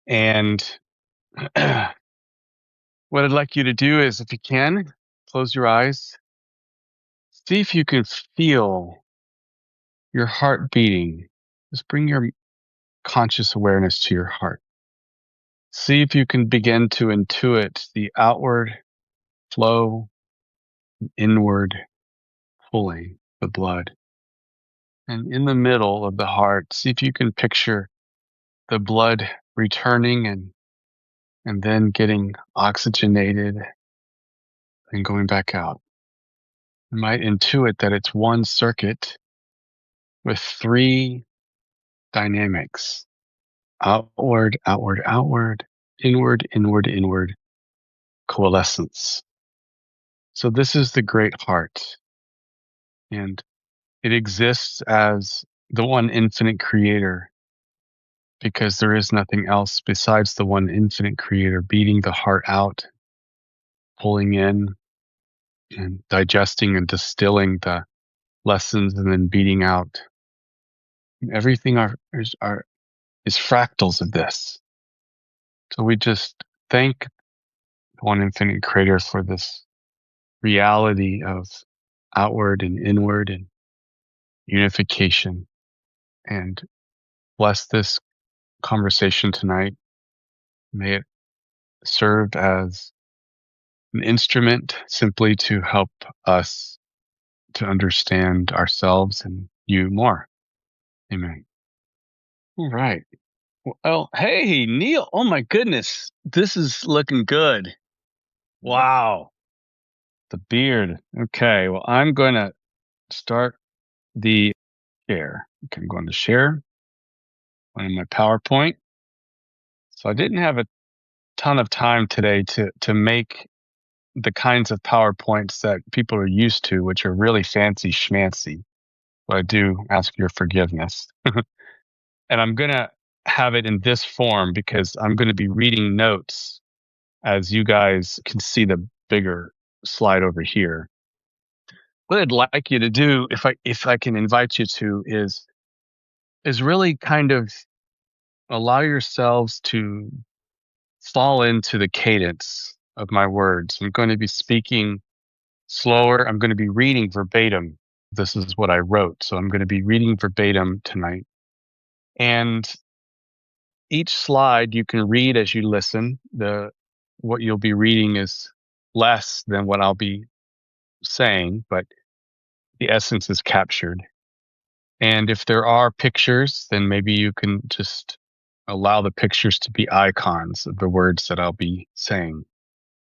And what I'd like you to do is, if you can, close your eyes. See if you can feel your heart beating. Just bring your conscious awareness to your heart. See if you can begin to intuit the outward flow, inward pulling the blood. And in the middle of the heart, see if you can picture the blood returning and then getting oxygenated and going back out. You might intuit that it's one circuit with three dynamics: outward, outward, outward, inward, inward, inward, coalescence. So this is the great heart, and it exists as the one infinite creator because there is nothing else besides the one infinite creator beating the heart out, pulling in and digesting and distilling the lessons and then beating out. Everything is fractals of this. So we just thank the one infinite creator for this reality of outward and inward and unification, and bless this conversation tonight. May it serve as an instrument simply to help us to understand ourselves and you more. Amen. All right. Well, hey, Neil. Oh my goodness. This is looking good. Wow. The beard. Okay. Well, I'm going to start the share. Okay, I'm going to share on my PowerPoint. So I didn't have a ton of time today to make the kinds of PowerPoints that people are used to, which are really fancy schmancy. But I do ask your forgiveness. And I'm going to have it in this form because I'm going to be reading notes, as you guys can see the bigger slide over here. What I'd like you to do, if I can invite you to, is really kind of allow yourselves to fall into the cadence of my words. I'm going to be speaking slower. I'm going to be reading verbatim. This is what I wrote. So I'm going to be reading verbatim tonight. And each slide you can read as you listen. What you'll be reading is less than what I'll be saying, but the essence is captured. And if there are pictures, then maybe you can just allow the pictures to be icons of the words that I'll be saying.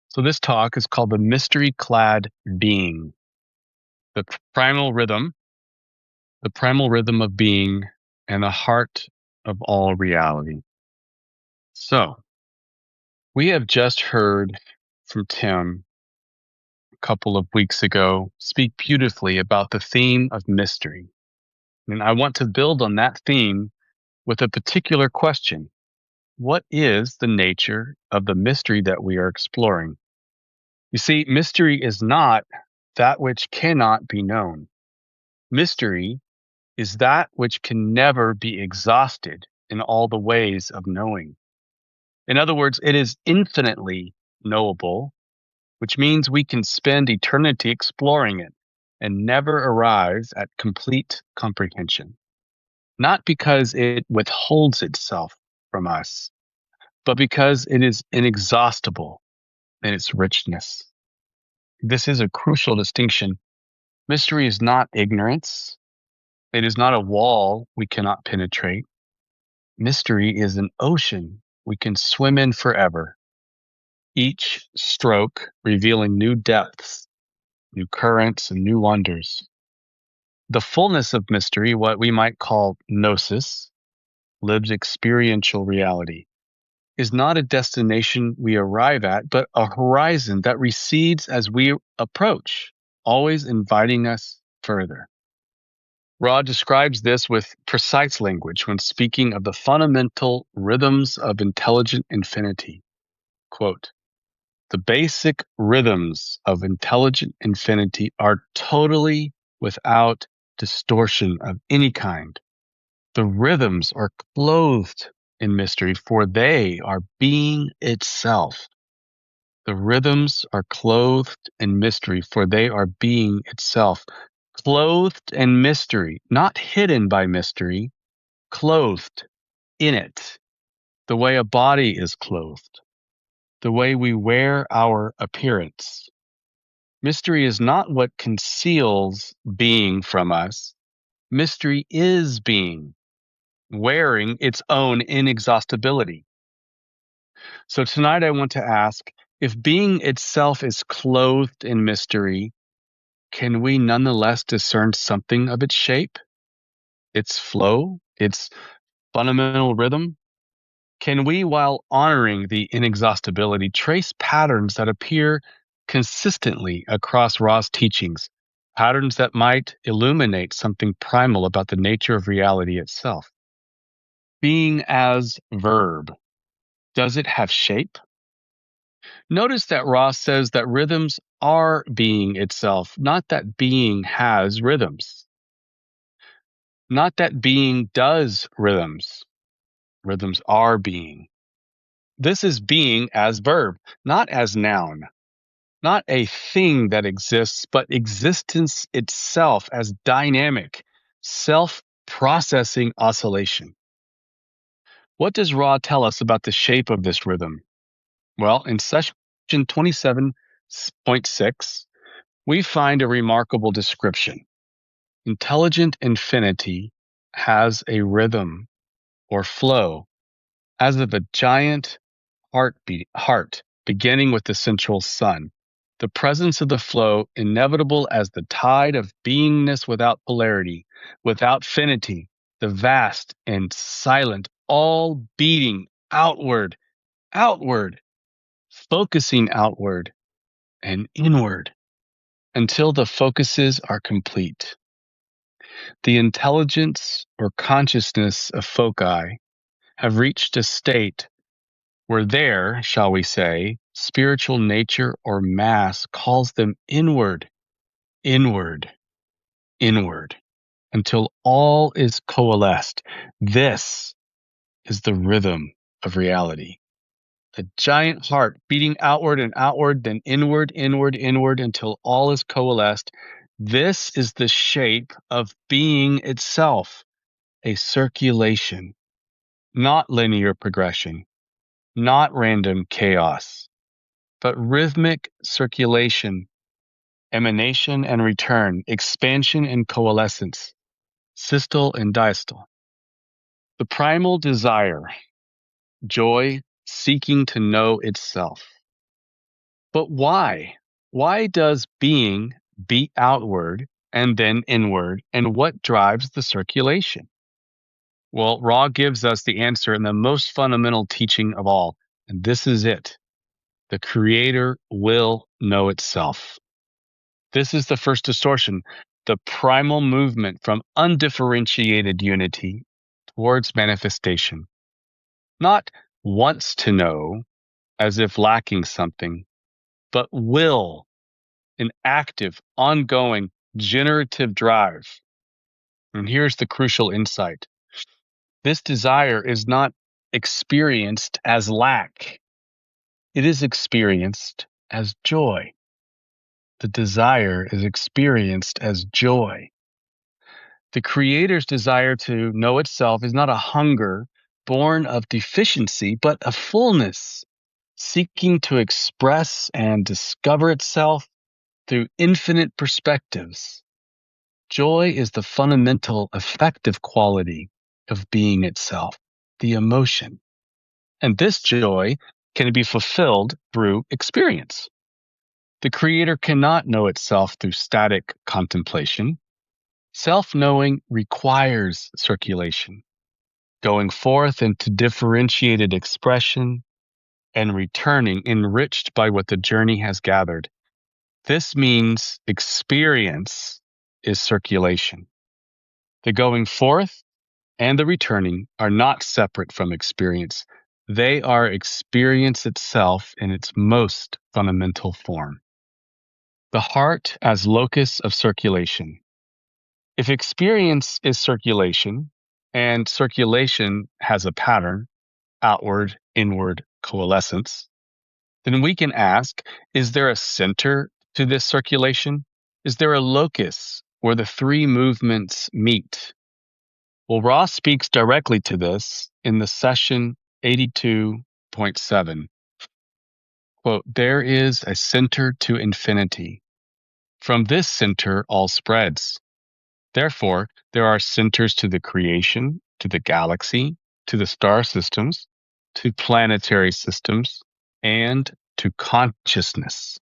So this talk is called the Mystery-Clad Being, the primal rhythm of being, and the heart of all reality. So we have just heard from Tim a couple of weeks ago speak beautifully about the theme of mystery. And I want to build on that theme with a particular question. What is the nature of the mystery that we are exploring? You see, mystery is not that which cannot be known. Mystery is that which can never be exhausted in all the ways of knowing. In other words, it is infinitely knowable, which means we can spend eternity exploring it and never arrive at complete comprehension. Not because it withholds itself from us, but because it is inexhaustible in its richness. This is a crucial distinction. Mystery is not ignorance. It is not a wall we cannot penetrate. Mystery is an ocean we can swim in forever, each stroke revealing new depths, new currents, and new wonders. The fullness of mystery, what we might call gnosis, lived experiential reality, is not a destination we arrive at, but a horizon that recedes as we approach, always inviting us further. Ra describes this with precise language when speaking of the fundamental rhythms of intelligent infinity. Quote, "The basic rhythms of intelligent infinity are totally without distortion of any kind. The rhythms are clothed in mystery, for they are being itself. The rhythms are clothed in mystery, for they are being itself. Clothed in mystery, not hidden by mystery, clothed in it, the way a body is clothed, the way we wear our appearance. Mystery is not what conceals being from us. Mystery is being, wearing its own inexhaustibility. So tonight I want to ask, if being itself is clothed in mystery, can we nonetheless discern something of its shape, its flow, its fundamental rhythm? Can we, while honoring the inexhaustibility, trace patterns that appear consistently across Ra's teachings, patterns that might illuminate something primal about the nature of reality itself? Being as verb, does it have shape? Notice that Ra says that rhythms are being itself, not that being has rhythms, not that being does rhythms. Rhythms are being. This is being as verb, not as noun, not a thing that exists, but existence itself as dynamic, self processing oscillation. What does Ra tell us about the shape of this rhythm? Well, in session 27.6, we find a remarkable description. Intelligent infinity has a rhythm or flow as of a giant heart beginning with the central sun. The presence of the flow, inevitable as the tide of beingness without polarity, without finity, the vast and silent, all beating outward, outward, focusing outward and inward until the focuses are complete. The intelligence or consciousness of foci have reached a state where their, shall we say, spiritual nature or mass calls them inward, inward, inward, until all is coalesced. This is the rhythm of reality. The giant heart beating outward and outward, then inward, inward, inward, until all is coalesced. This is the shape of being itself, a circulation, not linear progression, not random chaos, but rhythmic circulation, emanation and return, expansion and coalescence, systole and diastole. The primal desire, joy, seeking to know itself. But why? Why does being beat outward and then inward, and what drives the circulation? Well, Ra gives us the answer in the most fundamental teaching of all, and this is it. The Creator will know itself. This is the first distortion, the primal movement from undifferentiated unity towards manifestation. Not wants to know as if lacking something, but will, an active, ongoing, generative drive. And here's the crucial insight. This desire is not experienced as lack. It is experienced as joy. The desire is experienced as joy. The Creator's desire to know itself is not a hunger born of deficiency, but a fullness, seeking to express and discover itself through infinite perspectives. Joy is the fundamental affective quality of being itself, the emotion. And this joy can be fulfilled through experience. The Creator cannot know itself through static contemplation. Self-knowing requires circulation, going forth into differentiated expression and returning enriched by what the journey has gathered. This means experience is circulation. The going forth and the returning are not separate from experience. They are experience itself in its most fundamental form. The heart as locus of circulation. If experience is circulation, and circulation has a pattern, outward inward coalescence, then we can ask, is there a center to this circulation? Is there a locus where the three movements meet? Well, Ross speaks directly to this in the session 82.7. Quote, there is a center to infinity. From this center, all spreads. Therefore, there are centers to the creation, to the galaxy, to the star systems, to planetary systems, and to consciousness.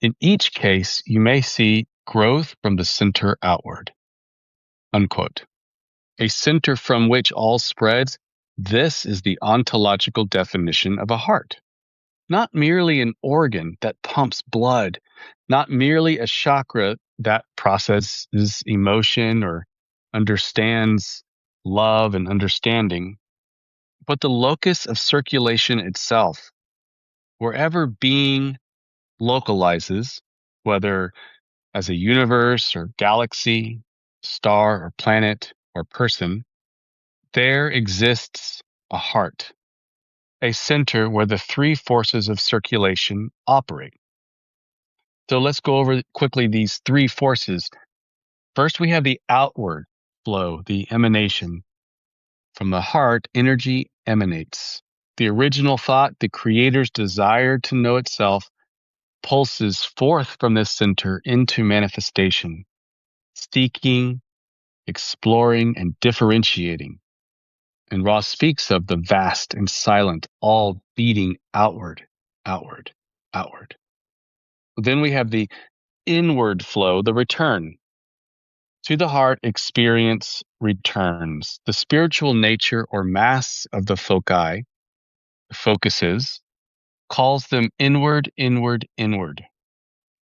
In each case, you may see growth from the center outward. Unquote. A center from which all spreads, this is the ontological definition of a heart. Not merely an organ that pumps blood, not merely a chakra that processes emotion or understands love and understanding, but the locus of circulation itself. Wherever being localizes, whether as a universe or galaxy, star or planet or person, there exists a heart, a center where the three forces of circulation operate. So let's go over quickly these three forces. First, we have the outward flow, the emanation. From the heart, energy emanates. The original thought, the creator's desire to know itself, pulses forth from this center into manifestation, seeking, exploring, and differentiating. And Ross speaks of the vast and silent, all beating outward, outward, outward. Then we have the inward flow, the return. To the heart, experience returns. The spiritual nature or mass of the foci, focuses, calls them inward, inward, inward.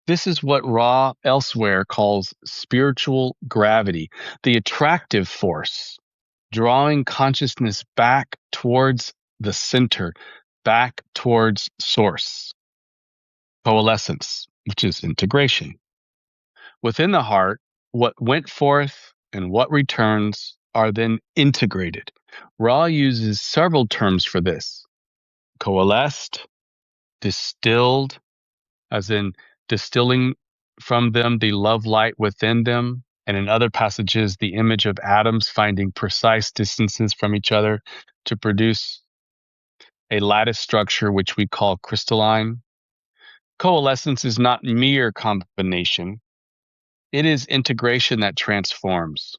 This is what Ra elsewhere calls spiritual gravity, the attractive force, drawing consciousness back towards the center, back towards source. Coalescence, which is integration. Within the heart, what went forth and what returns are then integrated. Ra uses several terms for this: coalesced, distilled, as in distilling from them the love light within them, and in other passages, the image of atoms finding precise distances from each other to produce a lattice structure which we call crystalline. Coalescence is not mere combination. It is integration that transforms.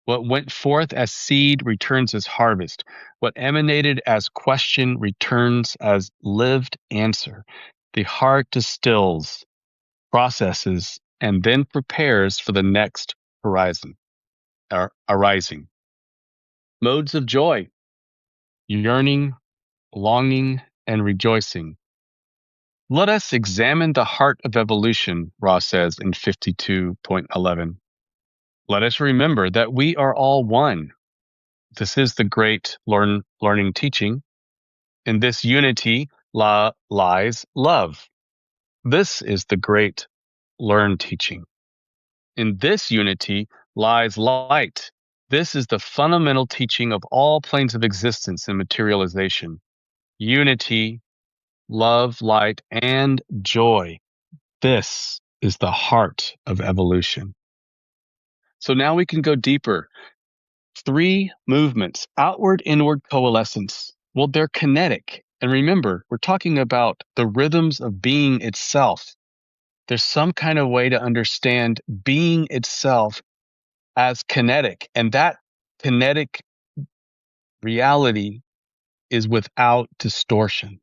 What went forth as seed returns as harvest. What emanated as question returns as lived answer. The heart distills, processes, and then prepares for the next horizon, or arising. Modes of joy: yearning, longing, and rejoicing. Let us examine the heart of evolution, Ross says in 52.11. Let us remember that we are all one. This is the great learning teaching. In this unity lies love. This is the great learn teaching. In this unity lies light. This is the fundamental teaching of all planes of existence and materialization. Unity, love, light, and joy. This is the heart of evolution. So now we can go deeper. Three movements: outward, inward, coalescence. Well, they're kinetic. And remember, we're talking about the rhythms of being itself. There's some kind of way to understand being itself as kinetic, and that kinetic reality is without distortion.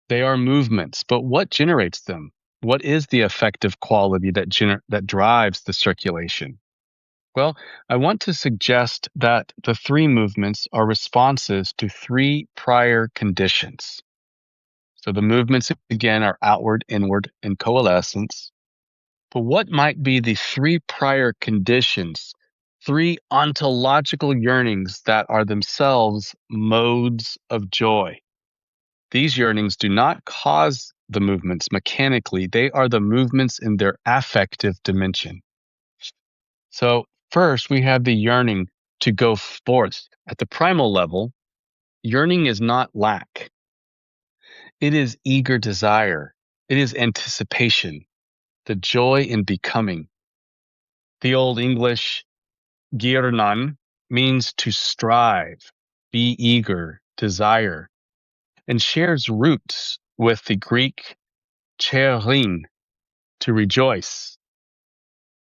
They are movements, but what generates them? What is the effective quality that drives the circulation? Well, I want to suggest that the three movements are responses to three prior conditions. So the movements, again, are outward, inward, and coalescence. But what might be the three prior conditions, three ontological yearnings that are themselves modes of joy? These yearnings do not cause the movements mechanically. They are the movements in their affective dimension. So first, we have the yearning to go forth. At the primal level, yearning is not lack. It is eager desire. It is anticipation, the joy in becoming. The Old English "giernan" means to strive, be eager, desire, and shares roots with the Greek "cheirin," to rejoice.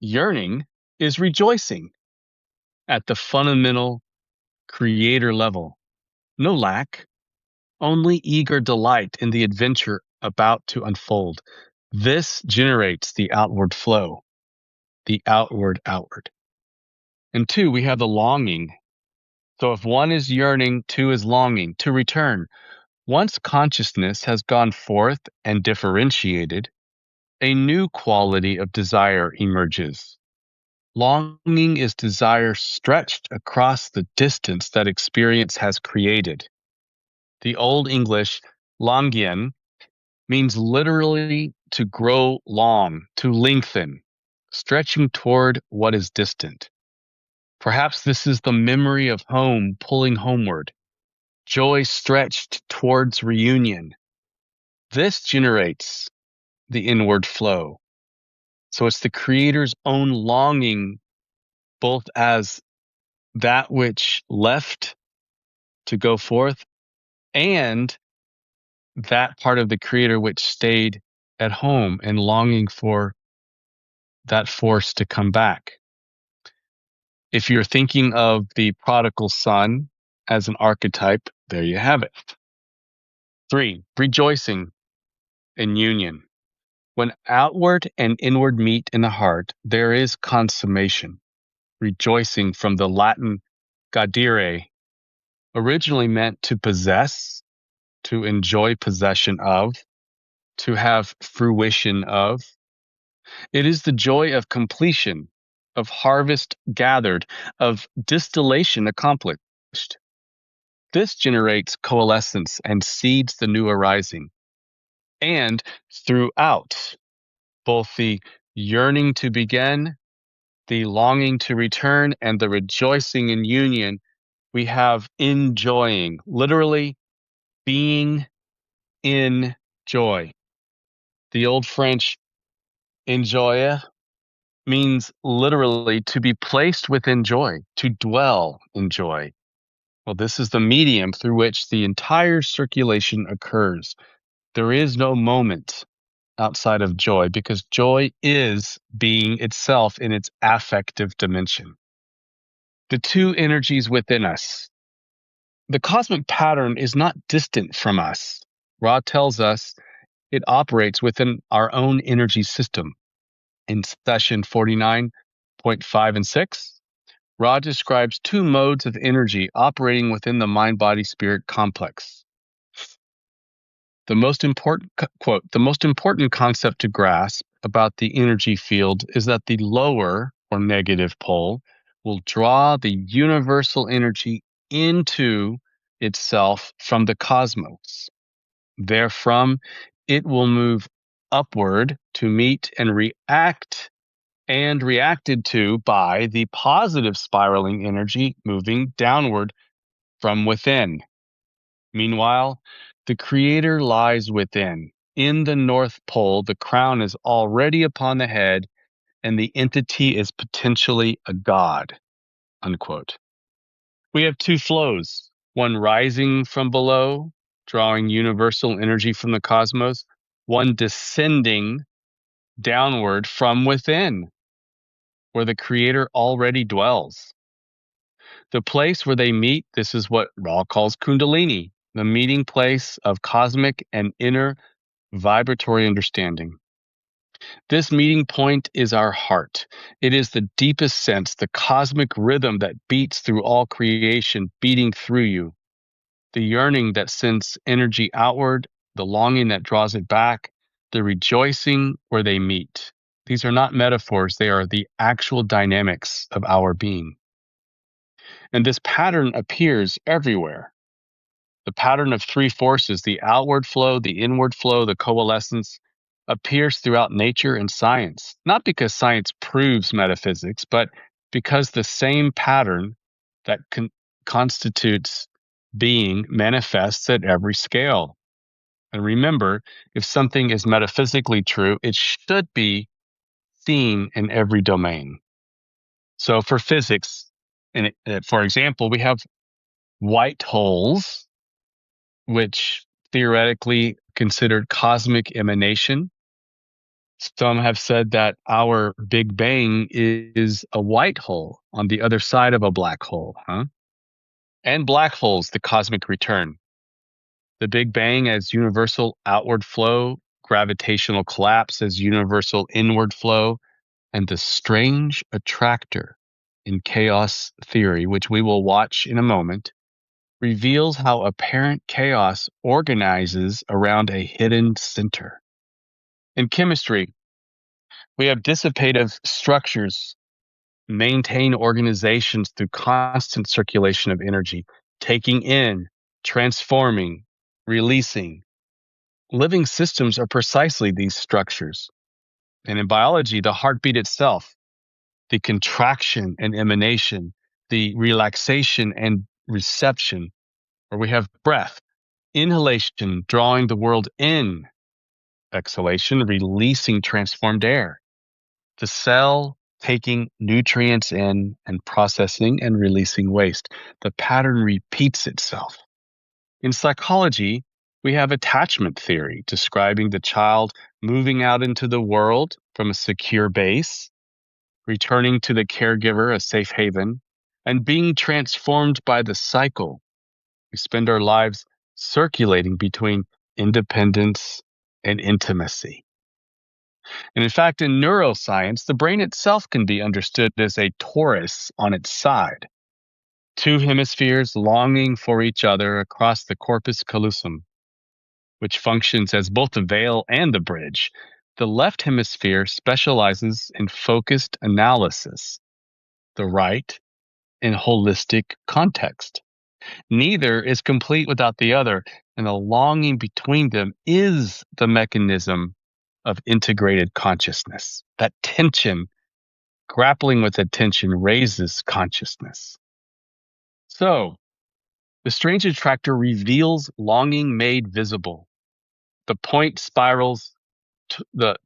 Yearning is rejoicing at the fundamental creator level. No lack, only eager delight in the adventure about to unfold. This generates the outward flow, the outward. And two, we have the longing. So if one is yearning, two is longing to return. Once consciousness has gone forth and differentiated, a new quality of desire emerges. Longing is desire stretched across the distance that experience has created. The Old English "longien" means literally to grow long, to lengthen, stretching toward what is distant. Perhaps this is the memory of home pulling homeward, joy stretched towards reunion. This generates the inward flow. So it's the creator's own longing, both as that which left to go forth and that part of the creator which stayed at home and longing for that force to come back. If you're thinking of the prodigal son as an archetype, there you have it. 3, rejoicing in union. When outward and inward meet in the heart, there is consummation. Rejoicing, from the Latin gaudere, originally meant to possess, to enjoy possession of, to have fruition of. It is the joy of completion, of harvest gathered, of distillation accomplished. This generates coalescence and seeds the new arising. And throughout both the yearning to begin, the longing to return, and the rejoicing in union, we have enjoying, literally being in joy. The old French enjoyer means literally to be placed within joy, to dwell in joy. Well, this is the medium through which the entire circulation occurs. There is no moment outside of joy because joy is being itself in its affective dimension. The two energies within us. The cosmic pattern is not distant from us. Ra tells us it operates within our own energy system. In session 49.5 and 6, Ra describes two modes of energy operating within the mind-body-spirit complex. The most important quote, the most important concept to grasp about the energy field is that the lower or negative pole will draw the universal energy into itself from the cosmos. Therefrom, it will move upward to meet and reacted to by the positive spiraling energy moving downward from within. Meanwhile, the creator lies within. In the North Pole, the crown is already upon the head, and the entity is potentially a god. Unquote. We have two flows, one rising from below, drawing universal energy from the cosmos, one descending downward from within, where the creator already dwells. The place where they meet, this is what Ra calls Kundalini, the meeting place of cosmic and inner vibratory understanding. This meeting point is our heart. It is the deepest sense, the cosmic rhythm that beats through all creation, beating through you. The yearning that sends energy outward, the longing that draws it back, the rejoicing where they meet. These are not metaphors, they are the actual dynamics of our being. And this pattern appears everywhere. The pattern of three forces, the outward flow, the inward flow, the coalescence, appears throughout nature and science, not because science proves metaphysics, but because the same pattern that constitutes being manifests at every scale. And remember, if something is metaphysically true, it should be seen in every domain. So for physics, for example, we have white holes, which theoretically considered cosmic emanation. Some have said that our Big Bang is a white hole on the other side of a black hole, huh? And black holes, the cosmic return. The Big Bang as universal outward flow, gravitational collapse as universal inward flow, and the strange attractor in chaos theory, which we will watch in a moment, reveals how apparent chaos organizes around a hidden center. In chemistry, we have dissipative structures maintain organizations through constant circulation of energy, taking in, transforming, releasing. Living systems are precisely these structures. And in biology, the heartbeat itself, the contraction and emanation, the relaxation and reception, where we have breath, inhalation, drawing the world in, exhalation, releasing transformed air. The cell taking nutrients in and processing and releasing waste. The pattern repeats itself. In psychology, we have attachment theory describing the child moving out into the world from a secure base, returning to the caregiver, a safe haven, and being transformed by the cycle. We spend our lives circulating between independence and intimacy. And in fact, in neuroscience, the brain itself can be understood as a torus on its side, two hemispheres longing for each other across the corpus callosum, which functions as both the veil and the bridge. The left hemisphere specializes in focused analysis, the right in holistic context. Neither is complete without the other, and the longing between them is the mechanism of integrated consciousness. That tension, grappling with attention, raises consciousness. So, the strange attractor reveals longing made visible. The point spirals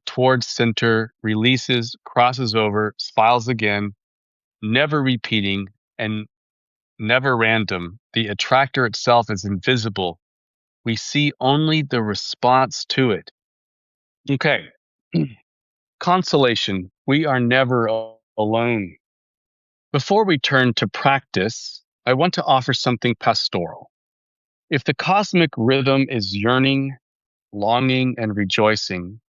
towards center, releases, crosses over, spirals again, never repeating and never random. The attractor itself is invisible. We see only the response to it. Okay. Consolation. We are never alone. Before we turn to practice, I want to offer something pastoral. If the cosmic rhythm is yearning, longing, and rejoicing,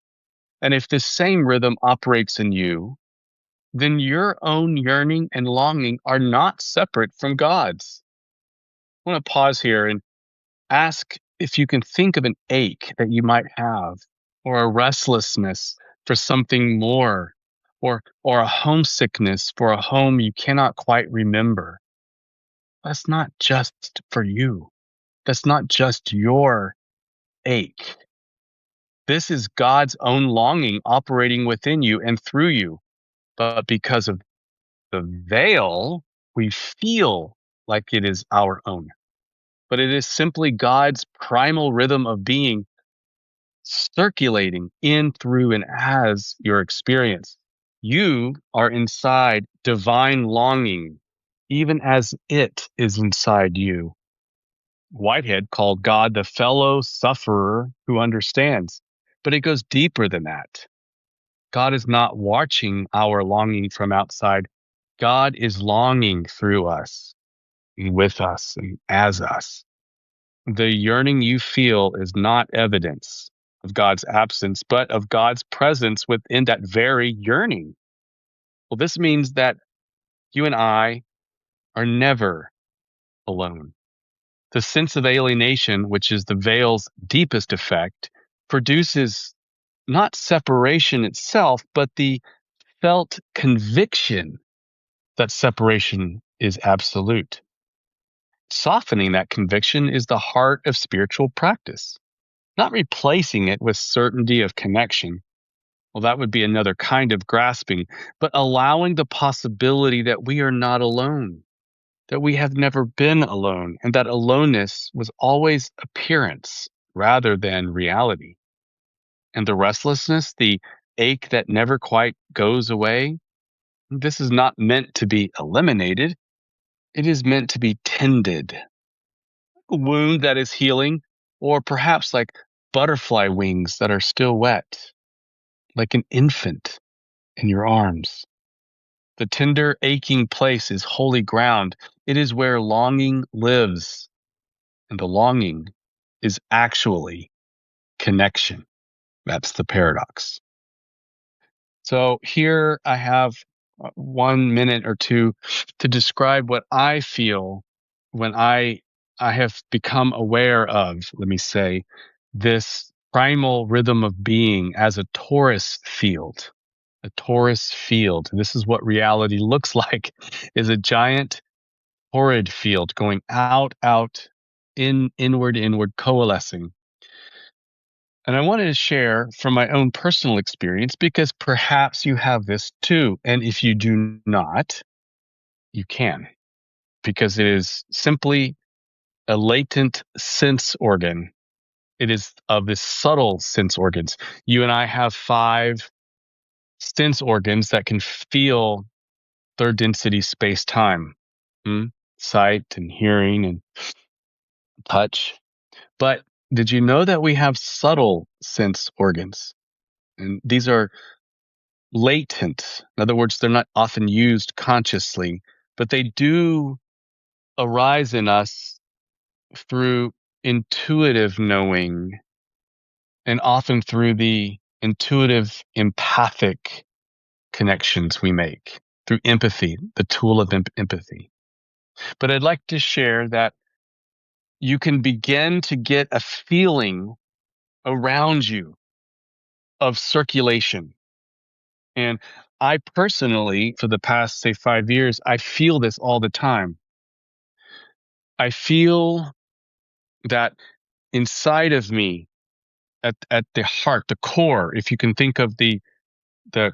and if this same rhythm operates in you, then your own yearning and longing are not separate from God's. I want to pause here and ask if you can think of an ache that you might have, or a restlessness for something more, or a homesickness for a home you cannot quite remember. That's not just for you. That's not just your ache. This is God's own longing operating within you and through you. But because of the veil, we feel like it is our own. But it is simply God's primal rhythm of being circulating in, through, and as your experience. You are inside divine longing, even as it is inside you. Whitehead called God the fellow sufferer who understands, but it goes deeper than that. God is not watching our longing from outside. God is longing through us, and with us, and as us. The yearning you feel is not evidence of God's absence, but of God's presence within that very yearning. Well, this means that you and I are never alone. The sense of alienation, which is the veil's deepest effect, produces not separation itself, but the felt conviction that separation is absolute. Softening that conviction is the heart of spiritual practice, not replacing it with certainty of connection. Well, that would be another kind of grasping, but allowing the possibility that we are not alone. that we have never been alone and that aloneness was always appearance rather than reality. And the restlessness, the ache that never quite goes away, this is not meant to be eliminated. It is meant to be tended. A wound that is healing, or perhaps like butterfly wings that are still wet, like an infant in your arms. The tender, aching place is holy ground. It is where longing lives, and the longing is actually connection. That's the paradox. So here I have 1 minute or two to describe what I feel when I have become aware of, let me say, this primal rhythm of being as a torus field. A torus field. This is what reality looks like, is a giant torrid field going out, inward, coalescing. And I wanted to share from my own personal experience because perhaps you have this too. And if you do not, you can, because it is simply a latent sense organ. It is of the subtle sense organs. You and I have 5 sense organs that can feel third density space time, sight and hearing and touch. But did you know that we have subtle sense organs? And these are latent. In other words, they're not often used consciously, but they do arise in us through intuitive knowing and often through the intuitive empathic connections we make through empathy, the tool of empathy. But I'd like to share that you can begin to get a feeling around you of circulation. And I personally, for the past, say, 5 years, I feel this all the time. I feel that inside of me, at the heart, the core, if you can think of the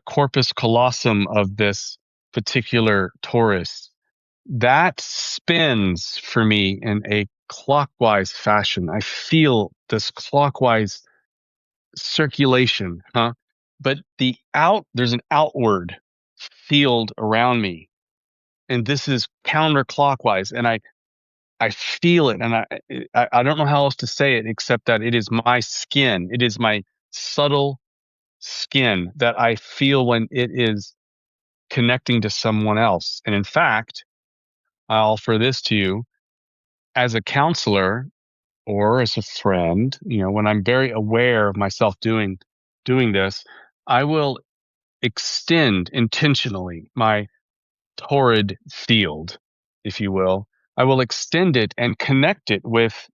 corpus callosum of this particular torus, that spins for me in a clockwise fashion. I feel this clockwise circulation, But there's an outward field around me, and this is counterclockwise, and I feel it, and I don't know how else to say it except that it is my skin. It is my subtle skin that I feel when it is connecting to someone else. And in fact, I'll offer this to you as a counselor or as a friend, when I'm very aware of myself doing this, I will extend intentionally my torrid field, if you will. I will extend it and connect it with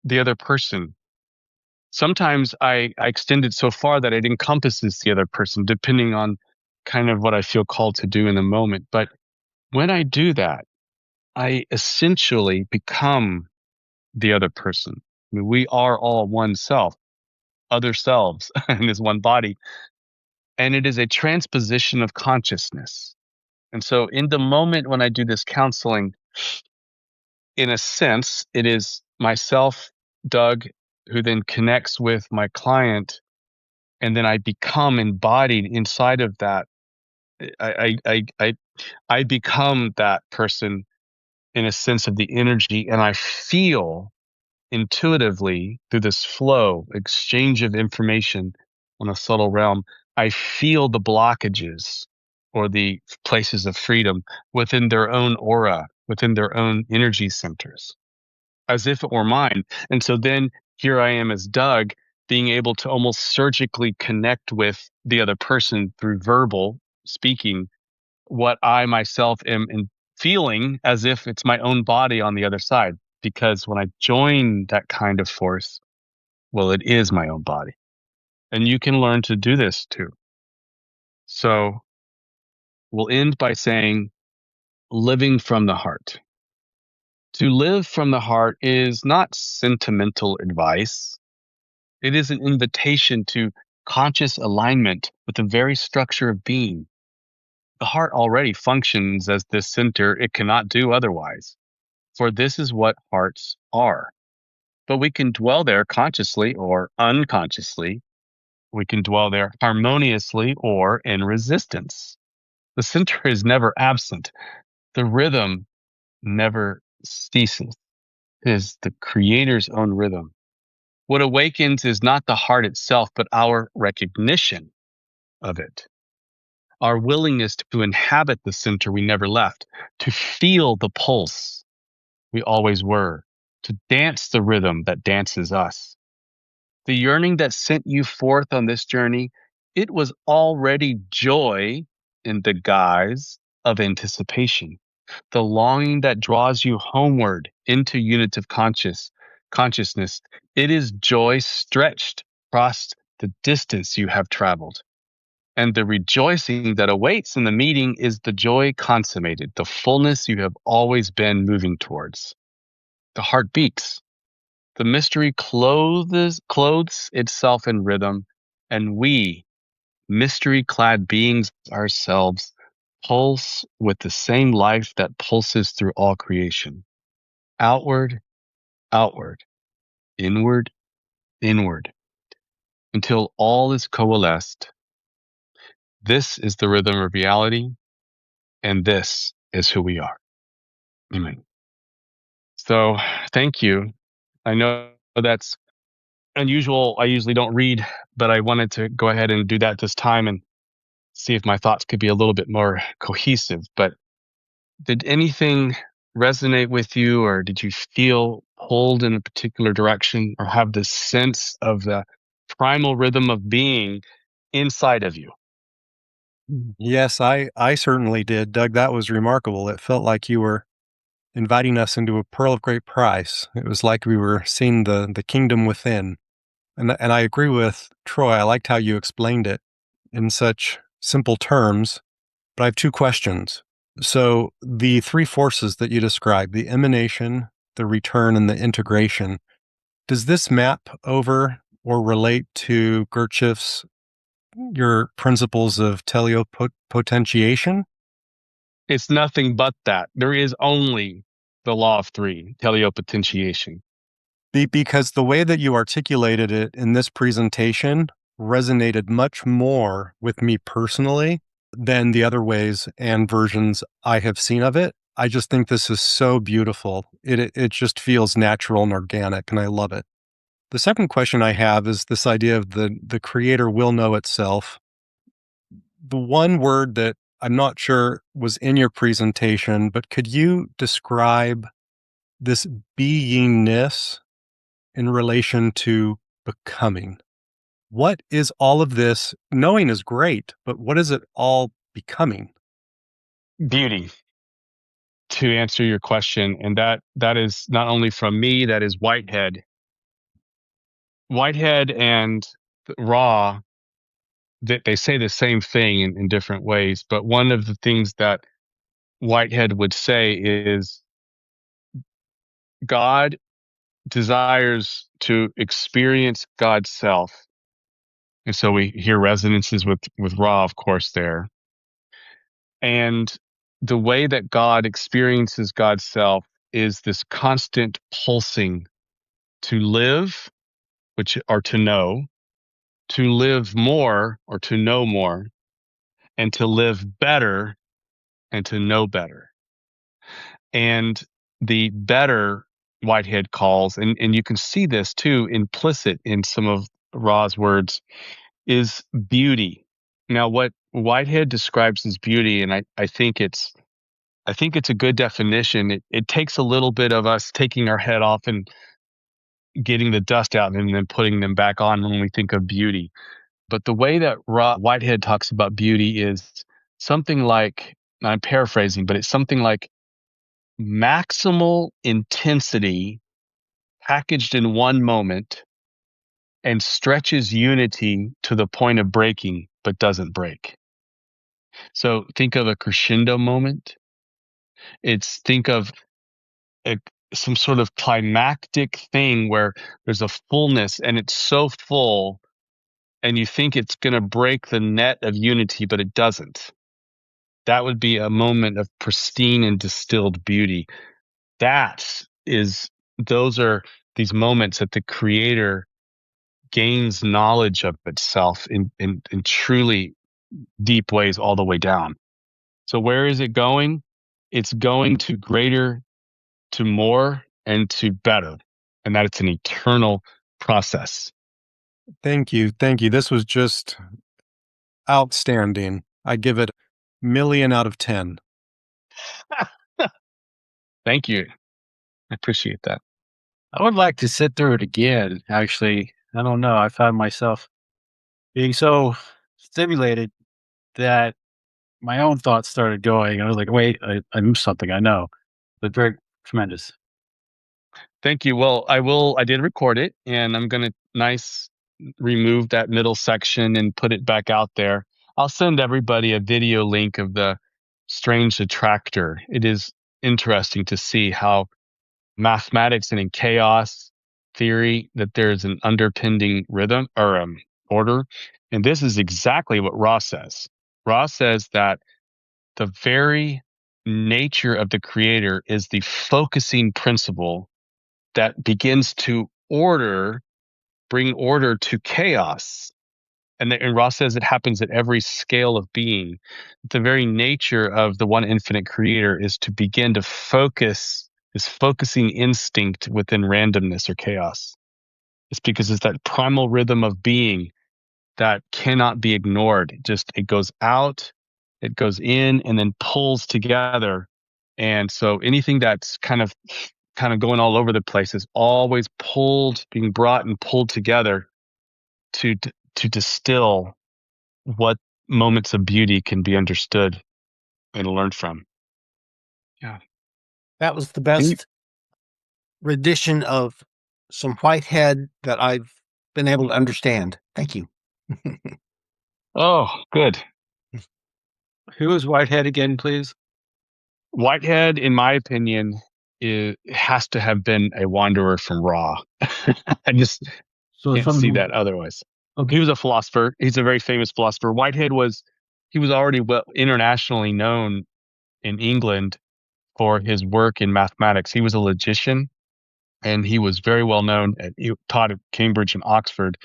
the other person. Sometimes I extend it so far that it encompasses the other person, depending on kind of what I feel called to do in the moment. But when I do that, I essentially become the other person. I mean, we are all one self, other selves in this one body. And it is a transposition of consciousness. And so, in the moment when I do this counseling, in a sense, it is myself, Doug, who then connects with my client, and then I become embodied inside of that. I become that person in a sense of the energy, and I feel intuitively through this flow, exchange of information on a subtle realm. I feel the blockages or the places of freedom within their own aura, within their own energy centers, as if it were mine. And so then here I am as Doug, being able to almost surgically connect with the other person through verbal speaking what I myself am feeling as if it's my own body on the other side. Because when I join that kind of force, well, it is my own body. And you can learn to do this too. So we'll end by saying living from the heart. To live from the heart is not sentimental advice. It is an invitation to conscious alignment with the very structure of being. The heart already functions as this center. It cannot do otherwise. For this is what hearts are. But we can dwell there consciously or unconsciously. We can dwell there harmoniously or in resistance. The center is never absent. The rhythm never ceases. It is the Creator's own rhythm. What awakens is not the heart itself, but our recognition of it, our willingness to inhabit the center we never left, to feel the pulse we always were, to dance the rhythm that dances us. The yearning that sent you forth on this journey, it was already joy in the guise of anticipation. The longing that draws you homeward into unitive consciousness, it is joy stretched across the distance you have traveled. And the rejoicing that awaits in the meeting is the joy consummated, the fullness you have always been moving towards. The heart beats. The mystery clothes itself in rhythm, and we, mystery-clad beings ourselves, pulse with the same life that pulses through all creation. Outward, outward, inward, inward, until all is coalesced. This is the rhythm of reality, and this is who we are. Amen. So, thank you. I know that's unusual. I usually don't read, but I wanted to go ahead and do that this time and see if my thoughts could be a little bit more cohesive. But did anything resonate with you, or did you feel pulled in a particular direction, or have this sense of the primal rhythm of being inside of you? Yes, I certainly did, Doug. That was remarkable. It felt like you were inviting us into a pearl of great price. It was like we were seeing the kingdom within. And I agree with Troy. I liked how you explained it in such simple terms. But I have two questions. So the three forces that you described, the emanation, the return, and the integration, does this map over or relate to Gurdjieff's your principles of teleopotentiation? It's nothing but that. There is only the law of three, teleopotentiation. Because the way that you articulated it in this presentation resonated much more with me personally than the other ways and versions I have seen of it. I just think this is so beautiful. It just feels natural and organic, and I love it. The second question I have is this idea of the creator will know itself. The one word that I'm not sure was in your presentation, but could you describe this beingness in relation to becoming? What is all of this? Knowing is great, but what is it all becoming? Beauty, to answer your question, and that is not only from me, that is Whitehead. Whitehead and Raw, they say the same thing in different ways, but one of the things that Whitehead would say is God desires to experience God's self. And so we hear resonances with Ra, of course, there. And the way that God experiences God's self is this constant pulsing to live, which or to live more or to know more, and to live better and to know better. And the better Whitehead calls, and you can see this too implicit in some of Ra's words, is beauty. Now, what Whitehead describes as beauty, and I think it's a good definition. It takes a little bit of us taking our head off and getting the dust out and then putting them back on when we think of beauty. But the way that Whitehead talks about beauty is something like, and I'm paraphrasing, but it's something like maximal intensity packaged in one moment and stretches unity to the point of breaking, but doesn't break. So think of a crescendo moment. Think of a, some sort of climactic thing where there's a fullness and it's so full and you think it's going to break the net of unity, but it doesn't. That would be a moment of pristine and distilled beauty. That is, those are these moments that the creator gains knowledge of itself in truly deep ways all the way down. So where is it going? It's going to greater, to more, and to better. And that it's an eternal process. Thank you. Thank you. This was just outstanding. I give it million out of 10. Thank you. I appreciate that. I would like to sit through it again, actually. I don't know. I found myself being so stimulated that my own thoughts started going. I was like, wait, I missed something. I know. But very tremendous. Thank you. Well, I did record it, and I'm going to remove that middle section and put it back out there. I'll send everybody a video link of the strange attractor. It is interesting to see how mathematics and in chaos theory that there's an underpinning rhythm or order. And this is exactly what Ross says. Ross says that the very nature of the creator is the focusing principle that begins to bring order to chaos. And Ross says it happens at every scale of being. The very nature of the one infinite creator is to begin to focus, this focusing instinct within randomness or chaos. It's because it's that primal rhythm of being that cannot be ignored. It goes out, it goes in, and then pulls together. And so anything that's kind of going all over the place is always being brought and pulled together to to distill what moments of beauty can be understood and learned from. Yeah. That was the And best rendition of some Whitehead that I've been able to understand. Thank you. oh, good. Who is Whitehead again, please? Whitehead, in my opinion, has to have been a wanderer from Ra. I just So can't see that otherwise. Okay. He was a philosopher. He's a very famous philosopher. He was already well internationally known in England for his work in mathematics. He was a logician, and he was very well known. He taught at Cambridge and Oxford.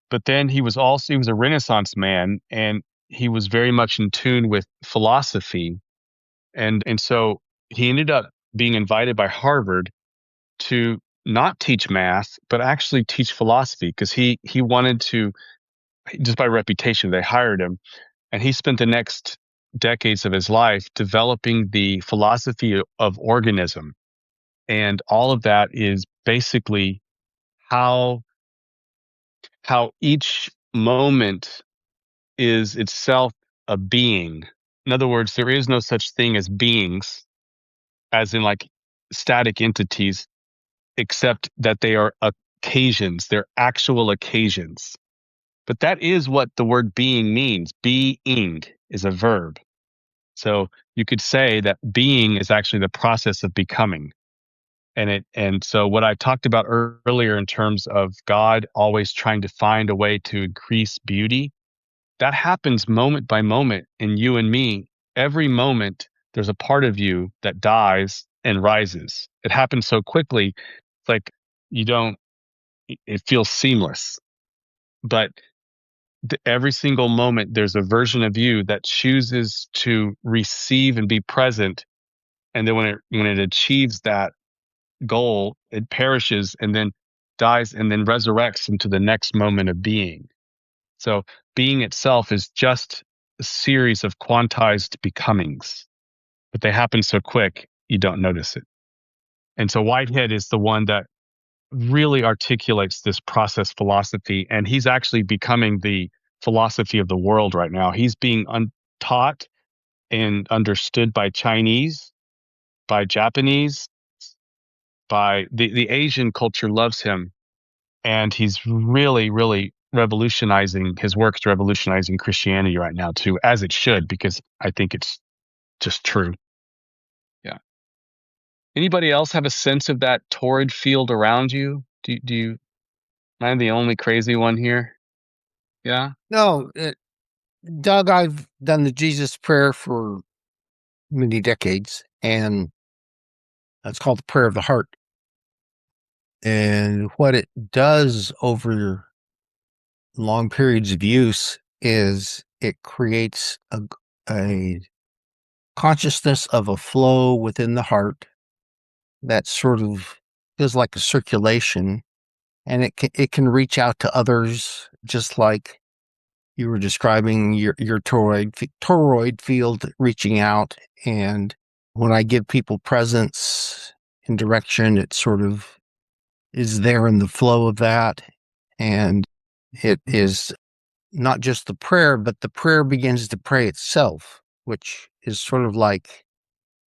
But then he was a Renaissance man, and he was very much in tune with philosophy. And so he ended up being invited by Harvard to not teach math, but actually teach philosophy, because he wanted to, just by reputation, they hired him. And he spent the next decades of his life developing the philosophy of organism. And all of that is basically how each moment is itself a being. In other words, there is no such thing as beings, as in like static entities, except that they are occasions. They're actual occasions. But that is what the word being means. Being is a verb. So you could say that being is actually the process of becoming. And so what I talked about earlier in terms of God always trying to find a way to increase beauty, that happens moment by moment in you and me. Every moment there's a part of you that dies and rises. It happens so quickly, it's like you don't it feels seamless. But every single moment there's a version of you that chooses to receive and be present, and then when it achieves that goal, it perishes and then dies and then resurrects into the next moment of being. So being itself is just a series of quantized becomings, but they happen so quick you don't notice it. And so Whitehead is the one that really articulates this process philosophy, and he's actually becoming the philosophy of the world right now. He's being taught and understood by Chinese, by Japanese, by the Asian culture loves him, and he's really, really revolutionizing his work's revolutionizing Christianity right now too, as it should, because I think it's just true. Yeah. Anybody else have a sense of that torrid field around you? Do you? Am I the only crazy one here? Yeah. No, Doug, I've done the Jesus prayer for many decades, and it's called the prayer of the heart. And what it does over long periods of use is it creates a consciousness of a flow within the heart that sort of feels like a circulation, and it can reach out to others, just like you were describing your toroid field reaching out. And when I give people presence and direction, it sort of is there in the flow of that. And it is not just the prayer, but the prayer begins to pray itself, which is sort of like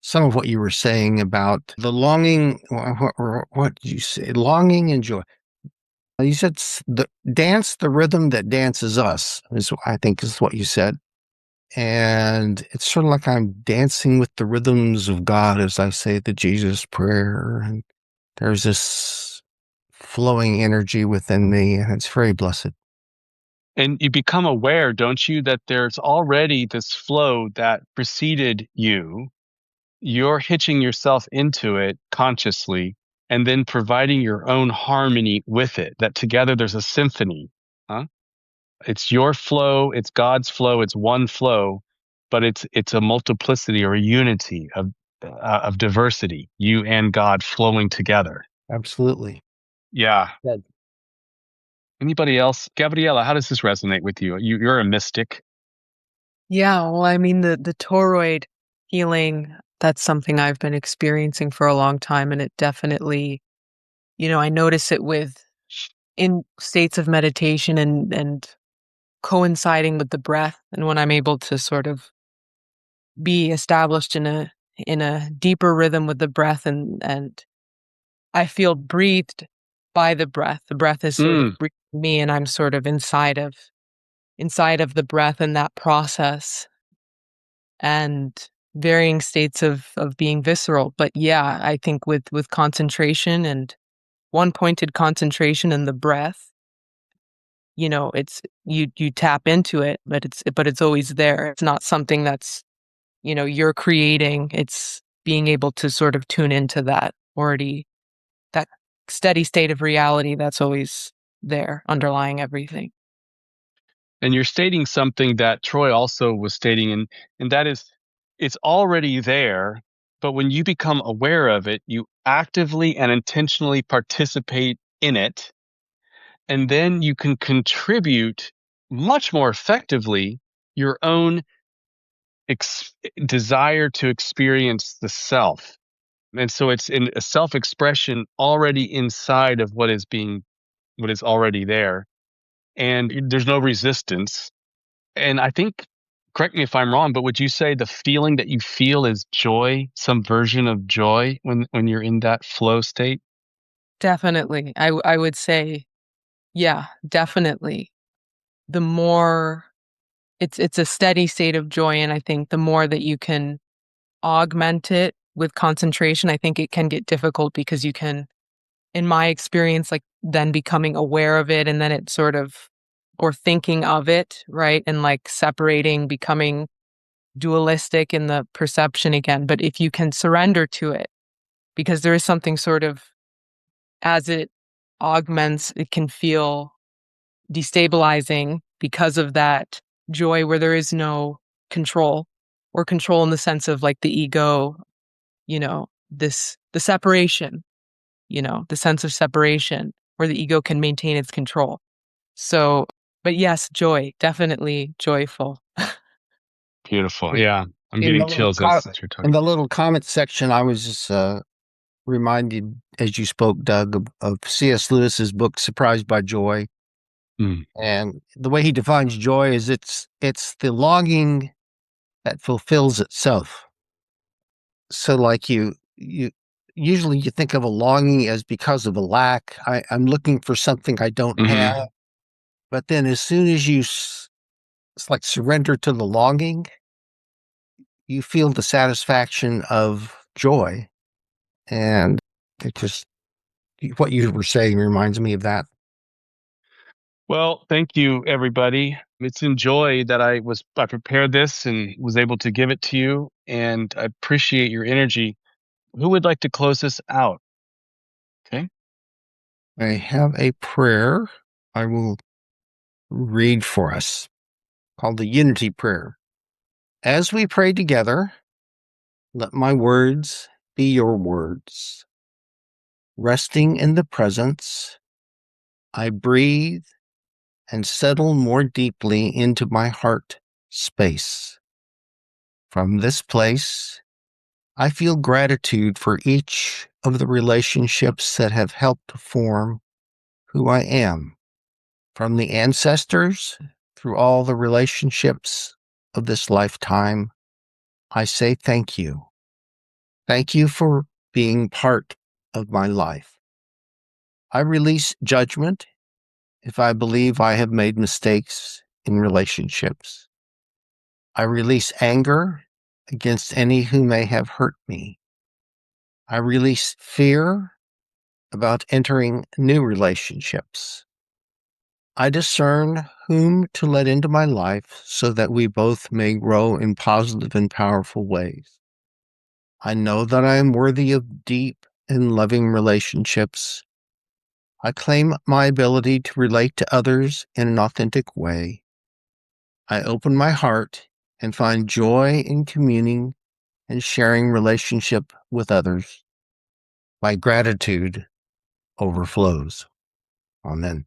some of what you were saying about the longing. What did you say? Longing and joy. You said the dance, the rhythm that dances us, is I think is what you said. And it's sort of like I'm dancing with the rhythms of God as I say the Jesus prayer. And there's this flowing energy within me, and it's very blessed. And you become aware, don't you, that there's already this flow that preceded you. You're hitching yourself into it consciously and then providing your own harmony with it, that together there's a symphony. Huh? It's your flow, it's God's flow, it's one flow, but it's a multiplicity or a unity of diversity, you and God flowing together. Absolutely. Yeah. Good. Anybody else? Gabriella, how does this resonate with you? You're a mystic. Yeah, well, I mean, the toroid healing, that's something I've been experiencing for a long time, and it definitely, I notice it in states of meditation and coinciding with the breath, and when I'm able to sort of be established in a deeper rhythm with the breath, and I feel breathed by the breath. The breath is sort of breathing me, and I'm sort of inside of the breath in that process, and varying states of being visceral. But yeah, I think with concentration and one pointed concentration in the breath, it's you tap into it, but it's always there. It's not something that's, you're creating. It's being able to sort of tune into that already, that steady state of reality that's always there underlying everything. And you're stating something that Troy also was stating, and that is it's already there, but when you become aware of it, you actively and intentionally participate in it, and then you can contribute much more effectively your own desire to experience the self. And so it's in a self-expression already inside of what is already there. And there's no resistance. And I think, correct me if I'm wrong, but would you say the feeling that you feel is joy, some version of joy when you're in that flow state? Definitely. I would say, yeah, definitely. The more it's a steady state of joy, and I think the more that you can augment it with concentration, I think it can get difficult because you can, in my experience, like then becoming aware of it and then it sort of, or thinking of it, right? And like separating, becoming dualistic in the perception again. But if you can surrender to it, because there is something sort of, as it augments, it can feel destabilizing because of that joy where there is no control, or control in the sense of like the ego, the separation, the sense of separation where the ego can maintain its control. So, but yes, joy, definitely joyful. Beautiful. Yeah. I'm In getting the little chills as you're in talking. the little comment section, I was just reminded as you spoke, Doug, of C.S. Lewis's book "Surprised by Joy," Mm. and the way he defines joy is it's the longing that fulfills itself. So, like you usually you think of a longing as because of a lack. I'm looking for something I don't Hmm. have, but then as soon as it's like surrender to the longing, you feel the satisfaction of joy. And it just, what you were saying reminds me of that. Well, thank you, everybody. It's in joy that I prepared this and was able to give it to you, and I appreciate your energy. Who would like to close this out? Okay. I have a prayer I will read for us called the Unity Prayer. As we pray together, let my words be your words. Resting in the presence, I breathe and settle more deeply into my heart space. From this place, I feel gratitude for each of the relationships that have helped form who I am. From the ancestors through all the relationships of this lifetime, I say thank you. Thank you for being part of my life. I release judgment if I believe I have made mistakes in relationships. I release anger against any who may have hurt me. I release fear about entering new relationships. I discern whom to let into my life so that we both may grow in positive and powerful ways. I know that I am worthy of deep and loving relationships. I claim my ability to relate to others in an authentic way. I open my heart and find joy in communing and sharing relationship with others. My gratitude overflows. Amen.